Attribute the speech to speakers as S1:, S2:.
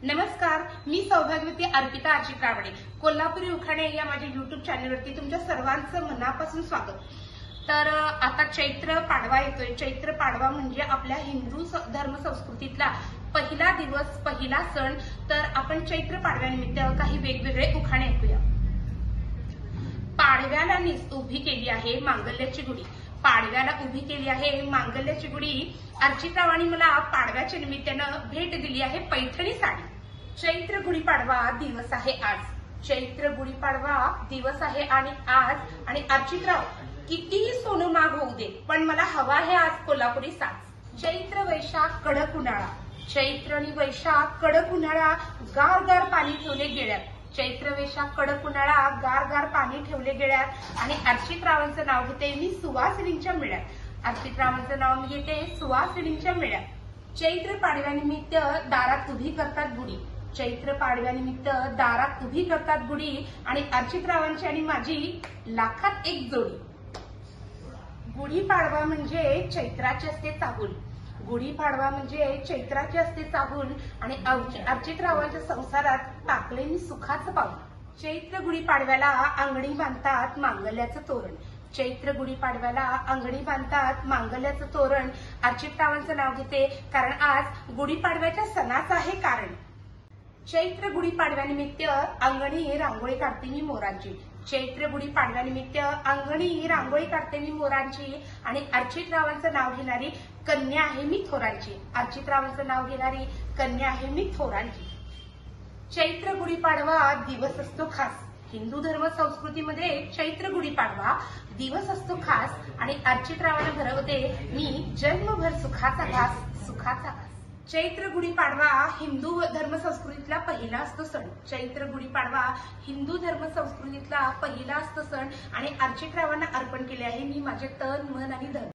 S1: नमस्कार, मी सौभाग्यवती अर्पिता अर्चित रावडे, कोल्हापुरी उखाणे या माझ्या युट्यूब चॅनलवरती तुमच्या सर्वांचं मनापासून स्वागत। तर आता चैत्र पाडवा येतोय। चैत्र पाडवा म्हणजे आपल्या हिंदू धर्म संस्कृतीतला पहिला दिवस, पहिला सण। तर आपण चैत्र पाडव्यानिमित्त काही वेगवेगळे उखाणे ऐकूया। पाडव्याला उभी केली आहे मांगल्याची गुढी, पाडव्याला उभी केली आहे मांगल्याची गुढी। अर्चितरावांनी मला पाडव्याच्या निमित्तानं भेट दिली आहे पैठणी साडी। चैत्र गुढीपाडवा दिवस आहे आज, चैत्र गुढीपाडवा दिवस आहे आणि आज। आणि अर्चितराव कितीही सोनं माग होऊ दे, पण मला हवा आहे आज कोल्हापुरी साज। चैत्र वैशाख कडक उन्हाळा, चैत्र आणि वैशाख कडक उन्हाळा, गार गार पाणी ठेवले गेळ्यात। चैत्र वैशाख कडक उन्हाळा, गार गार पाणी ठेवले गेळ्यात। आणि अर्चितरावांचं नाव घेते मी सुवासिनींच्या मेळ्यात, अर्चितरावांचं नाव मी घेते सुवासिनींच्या मेळ्यात। चैत्र पाडव्यानिमित्त दारात उभी करतात गुढी, चैत्र पाडव्यानिमित्त दारात उभी करतात गुढी। आणि अर्चितरावांची आणि माझी लाखात एक जोडी। गुढीपाडवा म्हणजे चैत्राचे असते चाहूल, गुढीपाडवा म्हणजे चैत्राचे असते चाहूल। आणि अर्चितरावांच्या संसारात टाकले मी सुखाचं पाऊल। चैत्र गुढीपाडव्याला अंगणी बांधतात मांगल्याचं तोरण, चैत्र गुढीपाडव्याला अंगणी बांधतात मांगल्याचं तोरण। अर्चितरावांचं नाव घेते कारण आज गुढीपाडव्याच्या सणाचं आहे कारण। चैत्र गुढीपाडव्यानिमित्त अंगणी रांगोळी काढते मी मोरांची, चैत्र गुढीपाडव्यानिमित्त अंगणी रांगोळी काढते मी मोरांची। आणि अर्चितरावांचं नाव घेणारी कन्या आहे मी थोरांची, अर्चितरावांचं नाव घेणारी कन्या आहे मी थोरांची। चैत्र गुढीपाडवा दिवस असतो खास, हिंदू धर्म संस्कृतीमध्ये चैत्र गुढीपाडवा दिवस असतो खास। आणि अर्चितरावांना भरवते मी जन्मभर सुखाचा घास, सुखाचा घास। चैत्र गुढीपाडवा हिंदू धर्म संस्कृतीतला पहिला असतो सण, चैत्र गुढीपाडवा हिंदू धर्म संस्कृतीतला पहिला असतो सण। आणि अर्चितरावांना अर्पण केले आहे मी माझे तन मन आणि धन।